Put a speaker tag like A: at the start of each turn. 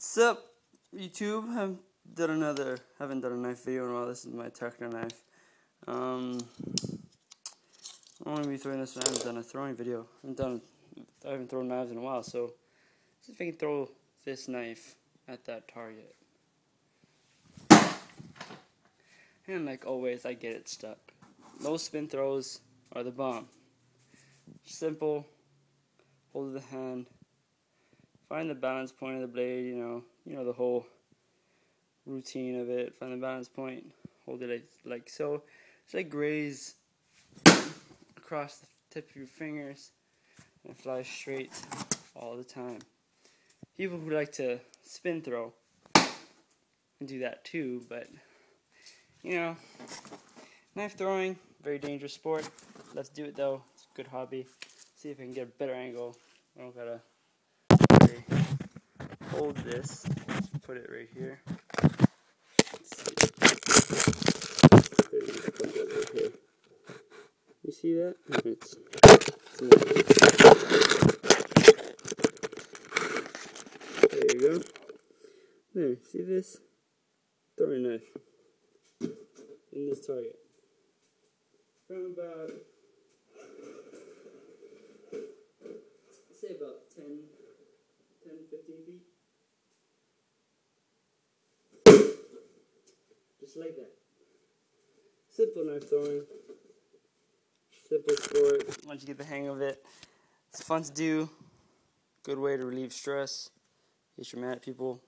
A: What's up, YouTube? Haven't done a knife video in a while. This is my Tekna knife. I'm gonna be throwing this one. I haven't done a throwing video. I haven't thrown knives in a while, so see if I can throw this knife at that target. And like always, I get it stuck. Low spin throws are the bomb. Simple. Hold the hand. Find the balance point of the blade, you know the whole routine of it. Find the balance point, hold it like so. Just like graze across the tip of your fingers and fly straight all the time. People who like to spin throw can do that too, but knife throwing, very dangerous sport. Let's do it though. It's a good hobby. See if I can get a better angle. I don't gotta hold this, put it right here. You see that? There you go. There, see this? Throwing knife in this target. From about, say about 10, 15 feet. Just like that. Simple knife throwing. Simple sport. Once you get the hang of it, it's fun to do. Good way to relieve stress. Get your mad at people,